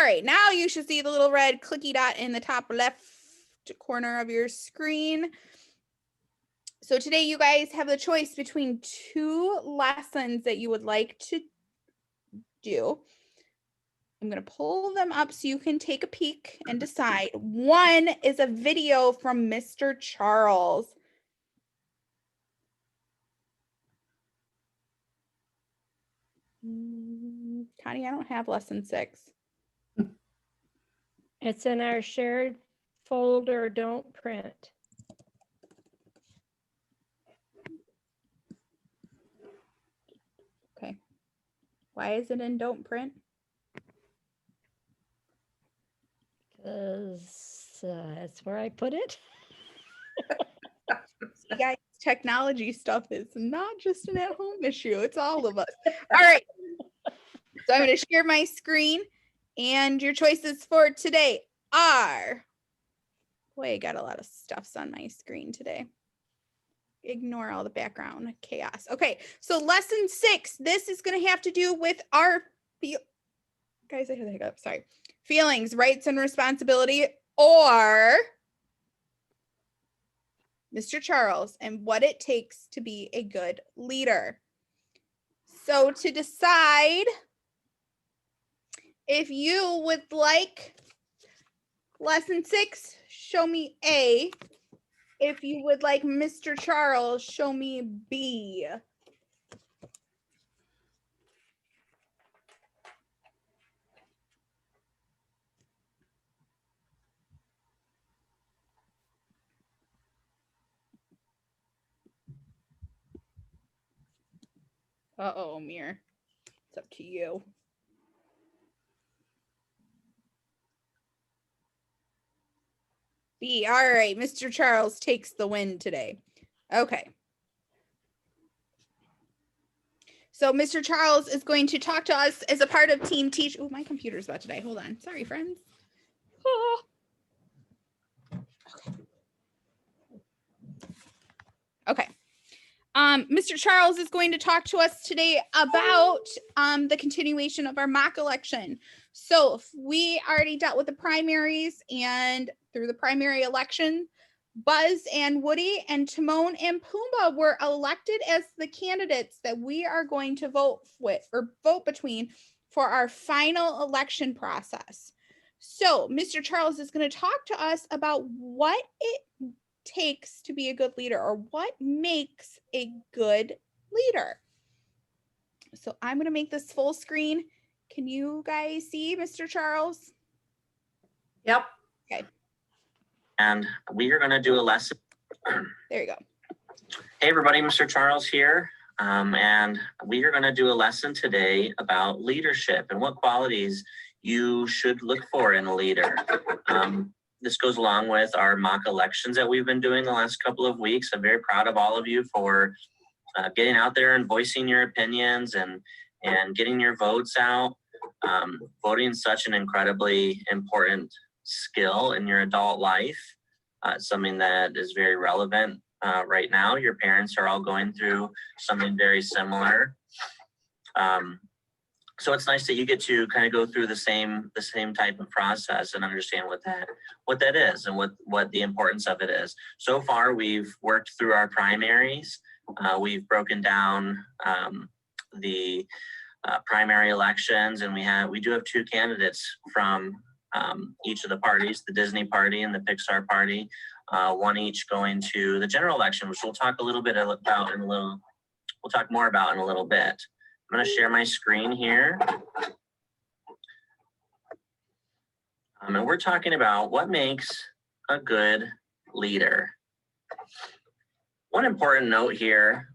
All right, now you should see the little red clicky dot in the top left corner of your screen. So today you guys have the choice between 2 lessons that you would like to do. I'm going to pull them up so you can take a peek and decide. One is a video from Mr. Charles. Connie, I don't have lesson 6. It's in our shared folder, don't print. Okay. Why is it in don't print? Because that's where I put it. See, guys, technology stuff is not just an at-home issue. It's all of us. All right. So I'm going to share my screen, and your choices for today are, boy, I got a lot of stuffs on my screen today. Ignore all the background chaos. Okay, so lesson 6, this is going to have to do with our, guys, I had the hiccup, sorry. Feelings, rights, and responsibility, or Mr. Charles and what it takes to be a good leader. So to decide if you would like lesson 6, show me A. If you would like Mr. Charles, show me B. Uh-oh, Amir. It's up to you. B. All right, Mr. Charles takes the win today. Okay. So Mr. Charles is going to talk to us as a part of Team Teach. Oh, my computer's about to die. Hold on. Sorry, friends. Oh. Okay. Mr. Charles is going to talk to us today about the continuation of our mock election. So we already dealt with the primaries, and through the primary election, Buzz and Woody and Timon and Pumbaa were elected as the candidates that we are going to vote with or vote between for our final election process. So Mr. Charles is going to talk to us about what it takes to be a good leader, or what makes a good leader. So I'm going to make this full screen. Can you guys see Mr. Charles? Yep. Okay. And we are going to do a lesson. There you go. Hey everybody, Mr. Charles here. And we are going to do a lesson today about leadership and what qualities you should look for in a leader. This goes along with our mock elections that we've been doing the last couple of weeks. I'm very proud of all of you for getting out there and voicing your opinions and getting your votes out. Voting is such an incredibly important skill in your adult life. Something that is very relevant right now. Your parents are all going through something very similar. So it's nice that you get to kind of go through the same type of process and understand what that is and what the importance of it is. So far, we've worked through our primaries. We've broken down the primary elections, and we do have 2 candidates from each of the parties, the Disney party and the Pixar party, one each going to the general election, which we'll talk more about in a little bit. I'm going to share my screen here. And we're talking about what makes a good leader. One important note here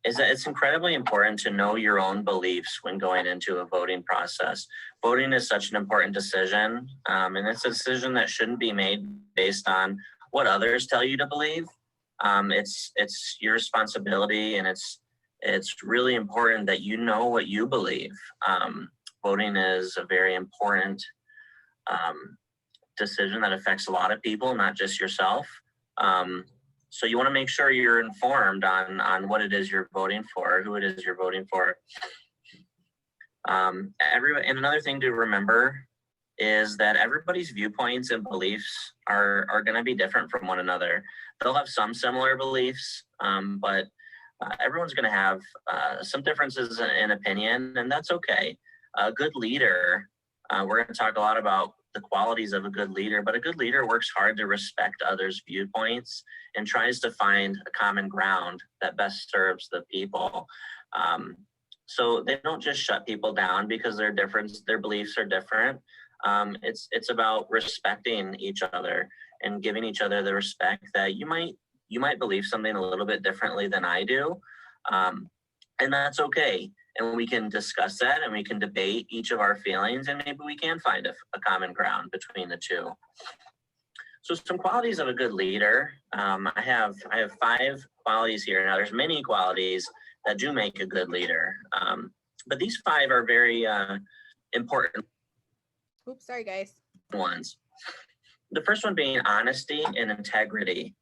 is that it's incredibly important to know your own beliefs when going into a voting process. Voting is such an important decision, and it's a decision that shouldn't be made based on what others tell you to believe. It's your responsibility, and it's really important that you know what you believe. Voting is a very important decision that affects a lot of people, not just yourself. So you want to make sure you're informed on what it is you're voting for, who it is you're voting for. And another thing to remember is that everybody's viewpoints and beliefs are going to be different from one another. They'll have some similar beliefs, but everyone's going to have some differences in opinion, and that's okay. A good leader, we're going to talk a lot about the qualities of a good leader, but a good leader works hard to respect others' viewpoints and tries to find a common ground that best serves the people. So they don't just shut people down because their beliefs are different. It's about respecting each other and giving each other the respect that you might believe something a little bit differently than I do. And that's okay. And we can discuss that and we can debate each of our feelings, and maybe we can find a common ground between the two. So some qualities of a good leader. I have 5 qualities here. Now there's many qualities that do make a good leader. But these 5 are very important. Oops, sorry guys. Ones. The first one being honesty and integrity.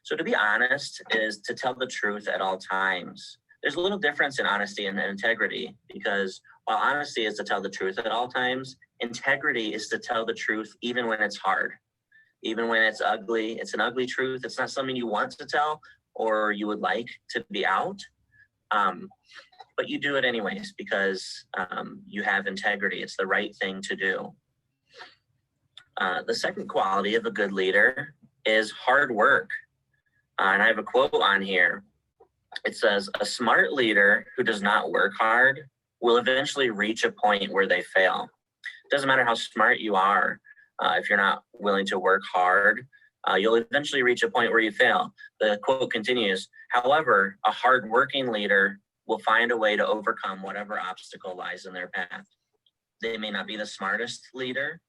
So to be honest is to tell the truth at all times. There's a little difference in honesty and integrity, because while honesty is to tell the truth at all times, integrity is to tell the truth even when it's hard, even when it's ugly. It's an ugly truth. It's not something you want to tell or you would like to be out, but you do it anyways because you have integrity. It's the right thing to do. The second quality of a good leader is hard work. And I have a quote on here. It says, "A smart leader who does not work hard will eventually reach a point where they fail." It doesn't matter how smart you are. If you're not willing to work hard, you'll eventually reach a point where you fail. The quote continues, "However, a hardworking leader will find a way to overcome whatever obstacle lies in their path." They may not be the smartest leader,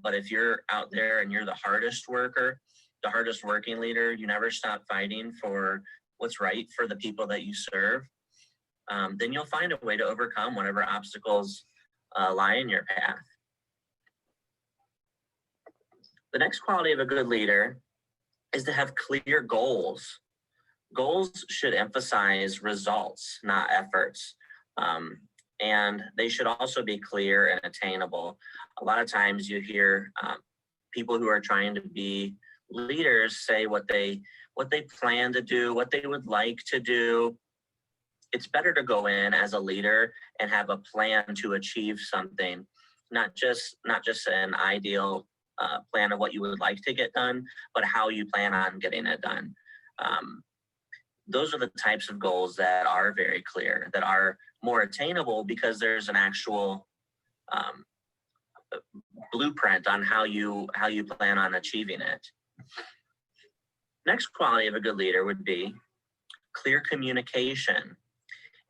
but if you're out there and you're the hardest worker, the hardest working leader, you never stop fighting for what's right for the people that you serve, then you'll find a way to overcome whatever obstacles lie in your path. The next quality of a good leader is to have clear goals. Goals should emphasize results, not efforts. And they should also be clear and attainable. A lot of times you hear people who are trying to be leaders say what they plan to do, what they would like to do. It's better to go in as a leader and have a plan to achieve something, not just an ideal plan of what you would like to get done, but how you plan on getting it done. Those are the types of goals that are very clear, that are more attainable because there's an actual blueprint on how you plan on achieving it. Next quality of a good leader would be clear communication.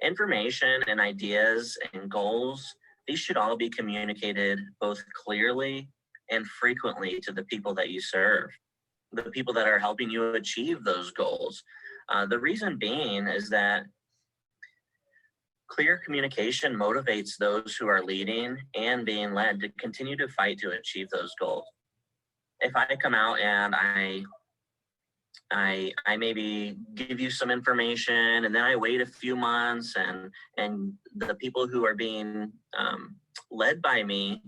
Information and ideas and goals, these should all be communicated both clearly and frequently to the people that you serve, the people that are helping you achieve those goals. The reason being is that clear communication motivates those who are leading and being led to continue to fight to achieve those goals. If I come out and I maybe give you some information and then I wait a few months and the people who are being led by me,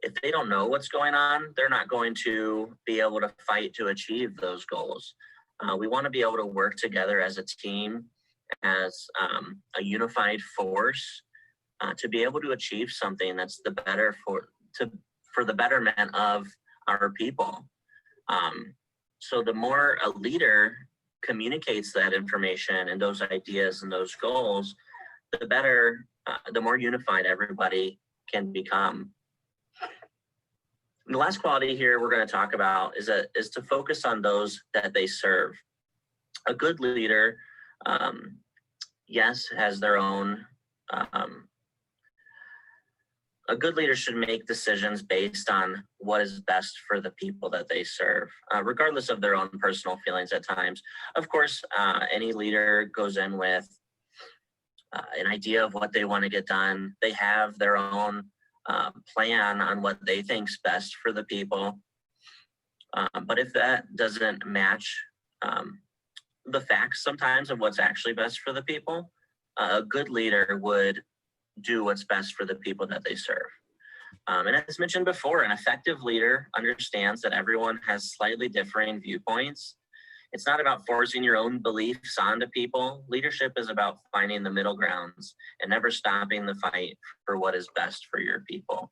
if they don't know what's going on, they're not going to be able to fight to achieve those goals. We want to be able to work together as a team, as a unified force, to be able to achieve something that's the better for the betterment of our people. So the more a leader communicates that information and those ideas and those goals, the better, the more unified everybody can become. And the last quality here we're going to talk about is to focus on those that they serve. A good leader, yes, has their own. A good leader should make decisions based on what is best for the people that they serve, regardless of their own personal feelings at times. Of course, any leader goes in with an idea of what they want to get done. They have their own plan on what they think's best for the people. But if that doesn't match the facts sometimes of what's actually best for the people, a good leader would do what's best for the people that they serve. And as mentioned before, an effective leader understands that everyone has slightly differing viewpoints. It's not about forcing your own beliefs onto people. Leadership is about finding the middle grounds and never stopping the fight for what is best for your people.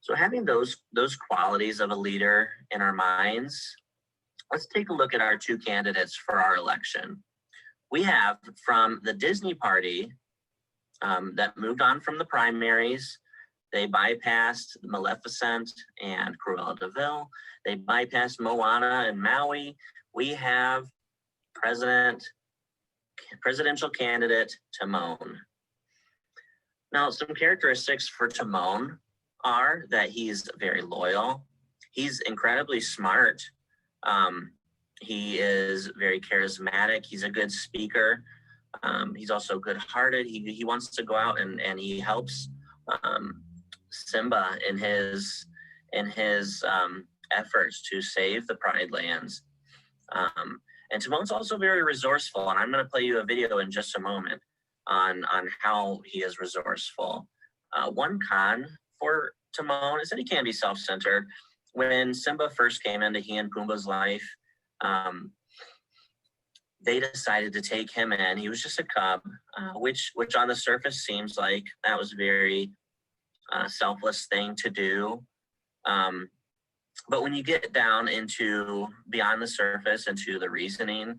So having those qualities of a leader in our minds, let's take a look at our two candidates for our election. We have from the Disney party that moved on from the primaries. They bypassed Maleficent and Cruella de Vil. They bypassed Moana and Maui. We have presidential candidate Timon. Now, some characteristics for Timon are that he's very loyal. He's incredibly smart. He is very charismatic. He's a good speaker. He's also good-hearted. He wants to go out and he helps Simba in his efforts to save the Pride Lands. And Timon's also very resourceful, and I'm going to play you a video in just a moment on how he is resourceful. One con for Timon is that he can be self-centered. When Simba first came into he and Pumbaa's life, they decided to take him in. He was just a cub, which on the surface seems like that was a very selfless thing to do. But when you get down into beyond the surface into the reasoning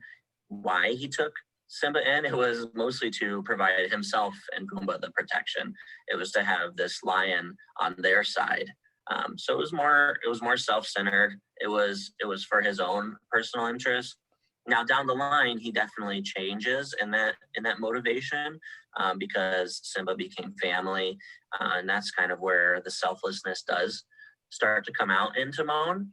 why he took Simba in, it was mostly to provide himself and Pumbaa the protection. It was to have this lion on their side. So it was more self-centered. It was for his own personal interest. Now down the line, he definitely changes in that motivation because Simba became family, and that's kind of where the selflessness does start to come out in Timon,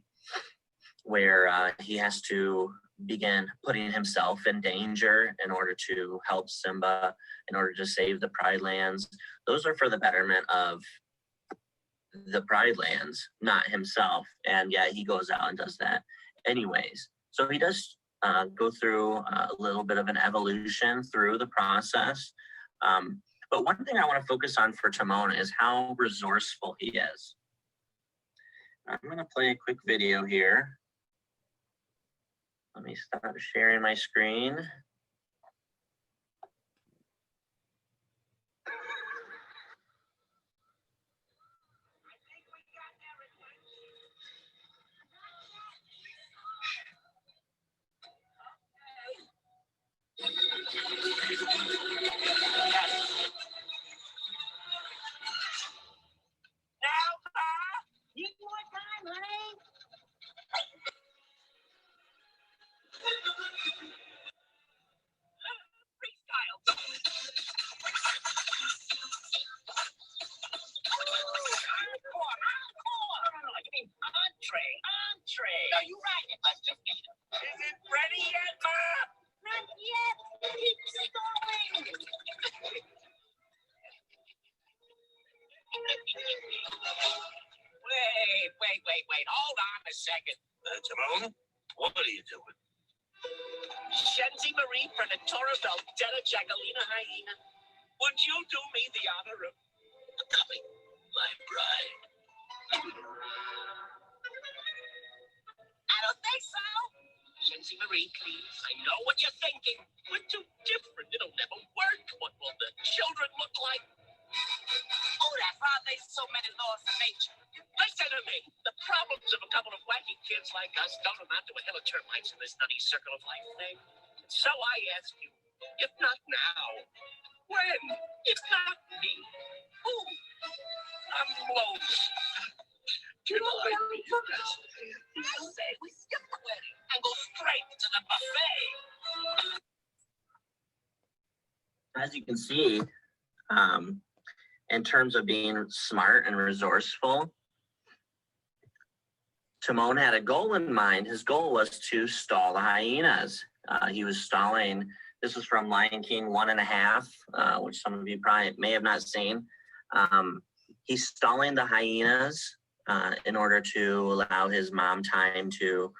where he has to begin putting himself in danger in order to help Simba, in order to save the Pride Lands. Those are for the betterment of the Pride Lands, not himself. And yet he goes out and does that anyways. So he does go through a little bit of an evolution through the process. But one thing I want to focus on for Timon is how resourceful he is. I'm going to play a quick video here. Let me start sharing my screen. Entree. No, you're right. Let's just eat it. Is it ready yet, Ma? Not yet. Keep going. Wait. Hold on a second. Timon, what are you doing? Shenzi Marie Predatora Veldetta Jagalina Hyena. Would you do me the honor of Becoming my bride. I don't think so. Shenzi Marie, please. I know what you're thinking. We're too different. It'll never work. What will the children look like? Oh, that's why there's so many laws of nature. Listen to me. The problems of a couple of wacky kids like us don't amount to a hill of termites in this nutty circle of life thing. So I ask you, if not now, when? If not me, who? I'm lost. You know, I think that's I say we skip the wedding and go straight to the buffet. As you can see, in terms of being smart and resourceful, Timon had a goal in mind. His goal was to stall the hyenas. He was stalling, this is from Lion King 1.5, which some of you probably may have not seen. He's stalling the hyenas in order to allow his mom time to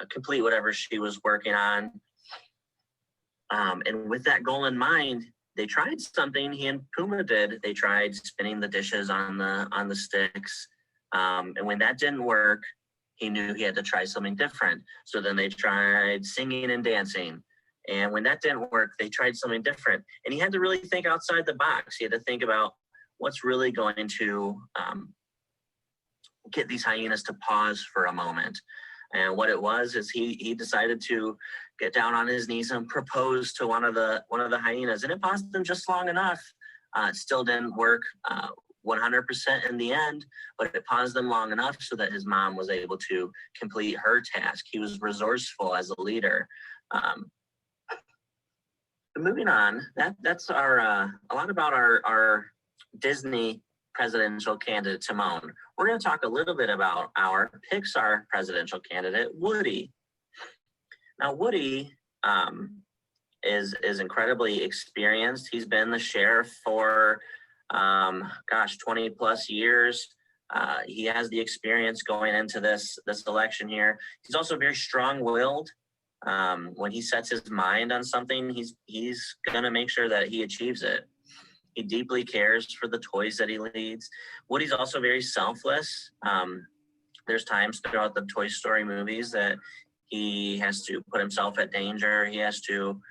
complete whatever she was working on. And with that goal in mind, they tried something. He and Puma did. They tried spinning the dishes on the sticks, and when that didn't work, he knew he had to try something different. So then they tried singing and dancing, and when that didn't work, they tried something different. And he had to really think outside the box. He had to think about what's really going to get these hyenas to pause for a moment. And what it was is he decided to get down on his knees and propose to one of the hyenas, and it paused them just long enough. It still didn't work 100% in the end, but it paused them long enough so that his mom was able to complete her task. He was resourceful as a leader. Moving on, that's our a lot about our Disney presidential candidate, Timon. We're going to talk a little bit about our Pixar presidential candidate, Woody. Now, Woody is incredibly experienced. He's been the sheriff for, 20 plus years. He has the experience going into this election here. He's also very strong-willed. When he sets his mind on something, he's going to make sure that he achieves it. He deeply cares for the toys that he leads. Woody's also very selfless. There's times throughout the Toy Story movies that he has to put himself at danger. He has to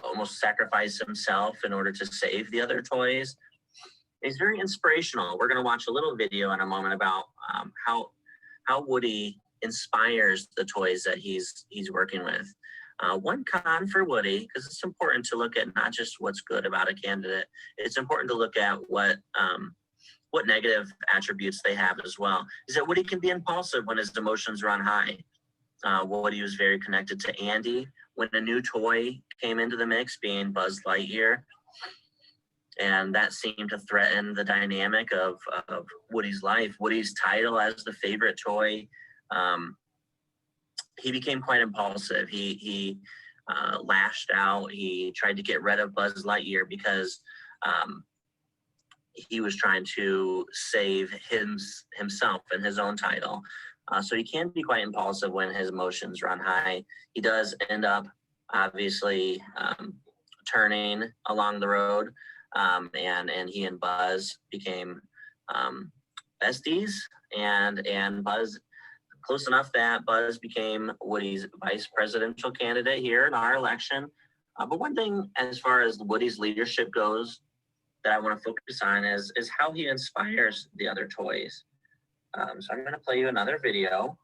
almost sacrifice himself in order to save the other toys. He's very inspirational. We're going to watch a little video in a moment about how Woody inspires the toys that he's working with. One con for Woody, because it's important to look at not just what's good about a candidate, it's important to look at what negative attributes they have as well, is that Woody can be impulsive when his emotions run high. Woody was very connected to Andy when a new toy came into the mix, being Buzz Lightyear, and that seemed to threaten the dynamic of Woody's life. Woody's title as the favorite toy, he became quite impulsive. He lashed out. He tried to get rid of Buzz Lightyear because he was trying to save himself and his own title. So he can be quite impulsive when his emotions run high. He does end up, obviously, turning along the road, and he and Buzz became besties, and Buzz, close enough that Buzz became Woody's vice presidential candidate here in our election. But one thing as far as Woody's leadership goes that I want to focus on is how he inspires the other toys. So I'm going to play you another video.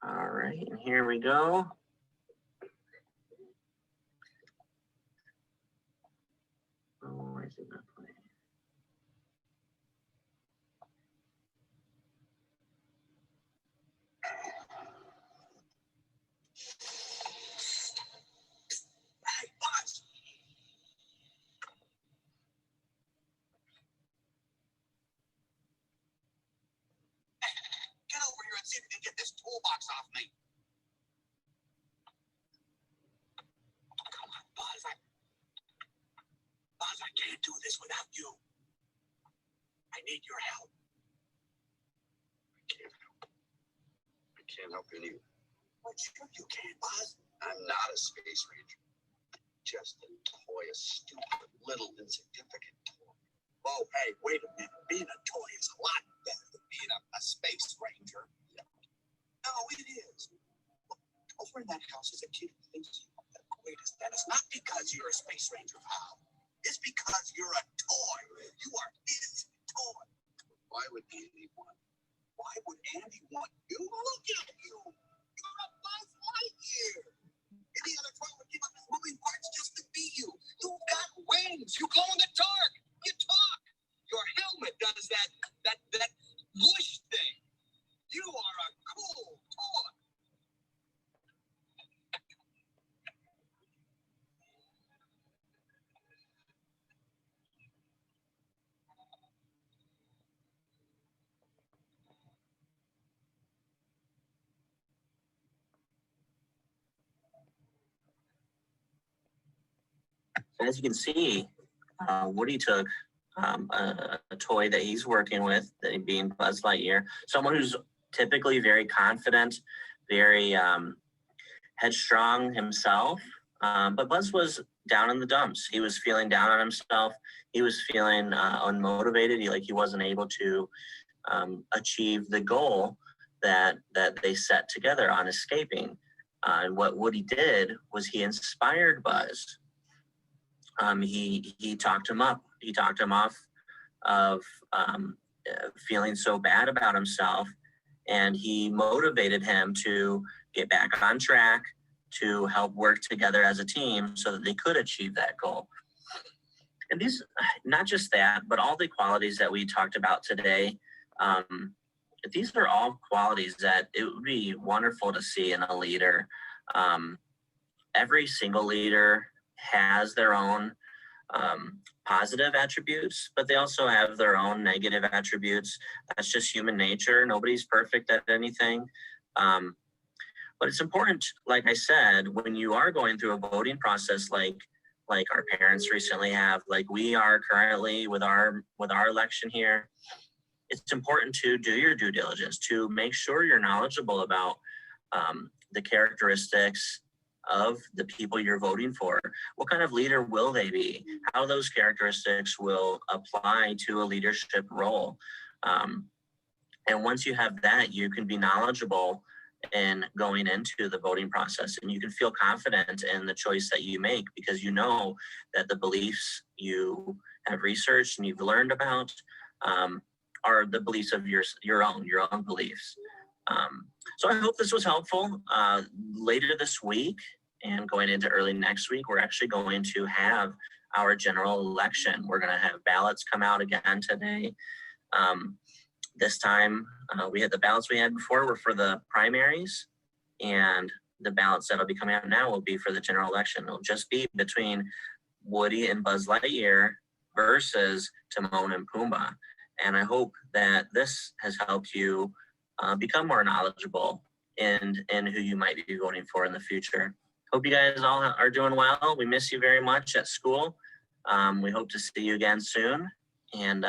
All right, and here we go. Oh, why is it not playing? Hey, Buzz! Get over here and see if you can get this toolbox off me. Come on, Buzz. Buzz, I can't do this without you. I need your help. I can't help you. Well, sure you can, Buzz. I'm not a space ranger. Just a toy, a stupid, little, insignificant toy. Oh, hey, wait a minute. Being a toy is a lot better than being a space ranger. No, it is. Look, over in that house is a kid who thinks he's the greatest. And it's not because you're a space ranger, pal. It's because you're a toy. You are his toy. Why would Andy want? Why would Andy want you? Look at you. You're a Buzz Lightyear. Any other toy would give up his moving parts just to be you. You've got wings. You glow in the dark. You talk. Your helmet does that whoosh thing. You are a cool toy. As you can see, Woody took a toy that he's working with, that being Buzz Lightyear, someone who's typically very confident, very headstrong himself. But Buzz was down in the dumps. He was feeling down on himself. He was feeling unmotivated. He wasn't able to achieve the goal that they set together on escaping. And what Woody did was he inspired Buzz. He talked him up. He talked him off of feeling so bad about himself, and he motivated him to get back on track, to help work together as a team so that they could achieve that goal. And these, not just that, but all the qualities that we talked about today, these are all qualities that it would be wonderful to see in a leader. Every single leader has their own positive attributes, but they also have their own negative attributes. That's just human nature. Nobody's perfect at anything. But it's important, like I said, when you are going through a voting process like our parents recently have, like we are currently with our election here, it's important to do your due diligence, to make sure you're knowledgeable about the characteristics of the people you're voting for. What kind of leader will they be? How those characteristics will apply to a leadership role. And once you have that, you can be knowledgeable in going into the voting process, and you can feel confident in the choice that you make, because you know that the beliefs you have researched and you've learned about are the beliefs of your own beliefs. So I hope this was helpful. Later this week and going into early next week, we're actually going to have our general election. We're going to have ballots come out again today. This time, we had the ballots we had before were for the primaries, and the ballots that'll be coming out now will be for the general election. It'll just be between Woody and Buzz Lightyear versus Timon and Pumbaa. And I hope that this has helped you become more knowledgeable in who you might be voting for in the future. Hope you guys all are doing well. We miss you very much at school. We hope to see you again soon. And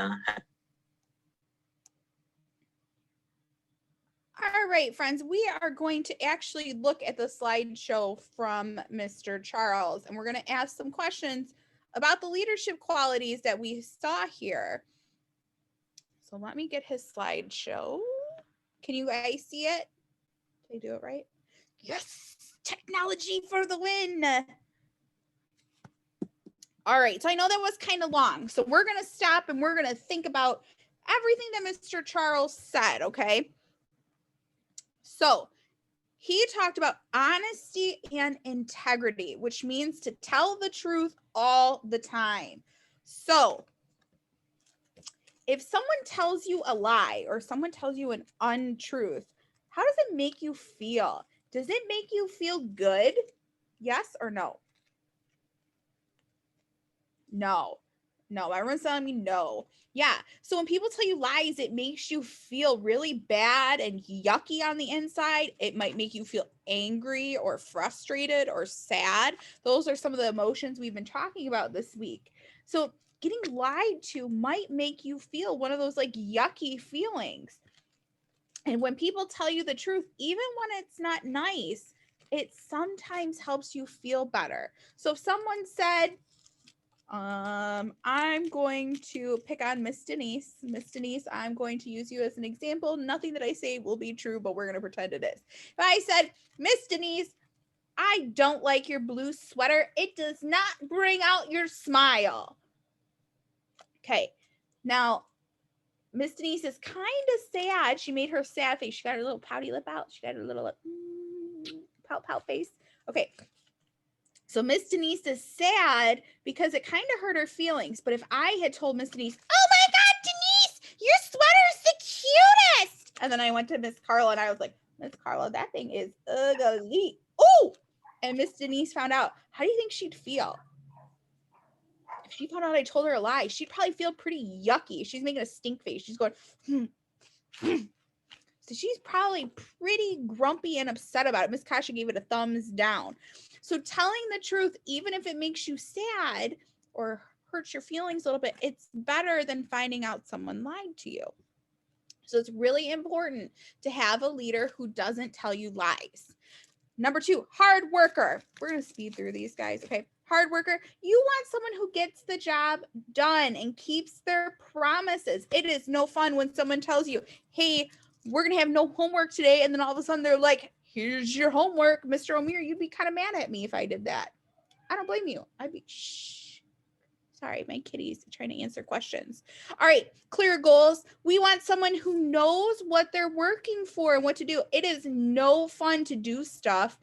all right, friends, we are going to actually look at the slideshow from Mr. Charles, and we're going to ask some questions about the leadership qualities that we saw here. So let me get his slideshow. Can you guys see it? Did I do it right? Yes, technology for the win. All right, so I know that was kind of long, so we're going to stop and we're going to think about everything that Mr. Charles said, okay? So he talked about honesty and integrity, which means to tell the truth all the time. So if someone tells you a lie or someone tells you an untruth, how does it make you feel? Does it make you feel good? Yes or no? No. No, everyone's telling me no. Yeah. So when people tell you lies, it makes you feel really bad and yucky on the inside. It might make you feel angry or frustrated or sad. Those are some of the emotions we've been talking about this week. So getting lied to might make you feel one of those like yucky feelings. And when people tell you the truth, even when it's not nice, it sometimes helps you feel better. So if someone said, I'm going to pick on Miss Denise. Miss Denise, I'm going to use you as an example. Nothing that I say will be true, but we're going to pretend it is. If I said, Miss Denise, I don't like your blue sweater. It does not bring out your smile. Okay. Now, Miss Denise is kind of sad. She made her sad face. She got her little pouty lip out. She got her little pout face. Okay. So Miss Denise is sad because it kind of hurt her feelings. But if I had told Miss Denise, oh my God, Denise, your sweater's the cutest. And then I went to Miss Carla and I was like, Miss Carla, that thing is ugly. Oh, and Miss Denise found out. How do you think she'd feel? If she found out I told her a lie, she'd probably feel pretty yucky. She's making a stink face. She's going, So she's probably pretty grumpy and upset about it. Miss Kasha gave it a thumbs down. So telling the truth, even if it makes you sad or hurts your feelings a little bit, it's better than finding out someone lied to you. So it's really important to have a leader who doesn't tell you lies. Number 2, hard worker. We're going to speed through these guys. Okay. Hard worker. You want someone who gets the job done and keeps their promises. It is no fun when someone tells you, hey, we're going to have no homework today. And then all of a sudden they're like, here's your homework. Mr. O'Meara, you'd be kind of mad at me if I did that. I don't blame you. I'd be, shh. Sorry, my kitty's trying to answer questions. All right, clear goals. We want someone who knows what they're working for and what to do. It is no fun to do stuff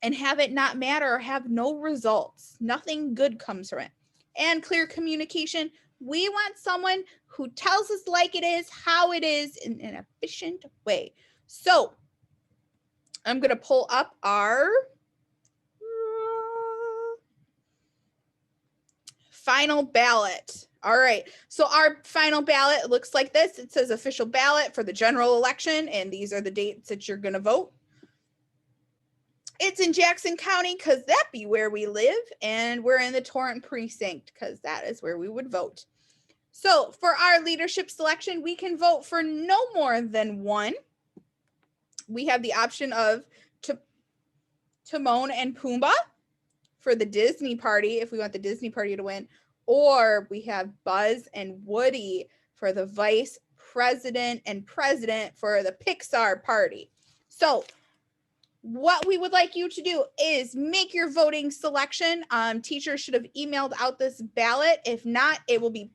and have it not matter or have no results. Nothing good comes from it. And clear communication. We want someone who tells us like it is, how it is, in an efficient way. So I'm going to pull up our final ballot. All right. So our final ballot looks like this. It says official ballot for the general election, and these are the dates that you're going to vote. It's in Jackson County because that be where we live, and we're in the Torrent precinct because that is where we would vote. So for our leadership selection, we can vote for no more than one. We have the option of Timon and Pumbaa for the Disney party, if we want the Disney party to win, or we have Buzz and Woody for the vice president and president for the Pixar party. So what we would like you to do is make your voting selection. Teachers should have emailed out this ballot. If not, it will be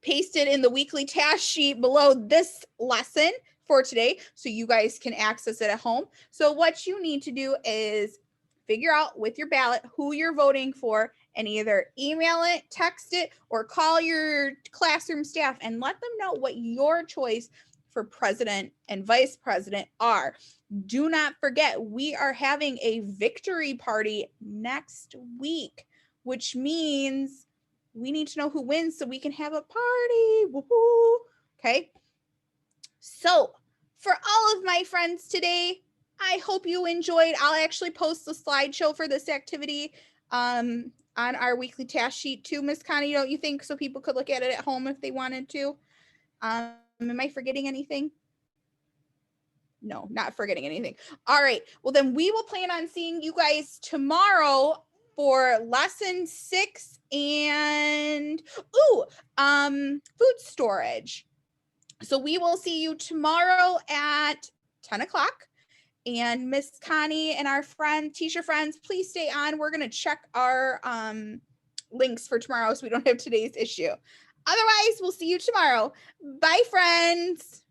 pasted in the weekly task sheet below this lesson for today, so you guys can access it at home. So what you need to do is figure out with your ballot who you're voting for and either email it, text it, or call your classroom staff and let them know what your choice for president and vice president are. Do not forget, we are having a victory party next week, which means we need to know who wins so we can have a party. Woo-hoo. Okay. So for all of my friends today, I hope you enjoyed. I'll actually post the slideshow for this activity on our weekly task sheet too, Miss Connie, don't you think? So people could look at it at home if they wanted to. Am I forgetting anything? No, not forgetting anything. All right. Well, then we will plan on seeing you guys tomorrow for lesson 6 and food storage. So we will see you tomorrow at 10 o'clock. And Miss Connie and our teacher friends, please stay on. We're going to check our links for tomorrow so we don't have today's issue. Otherwise, we'll see you tomorrow. Bye, friends.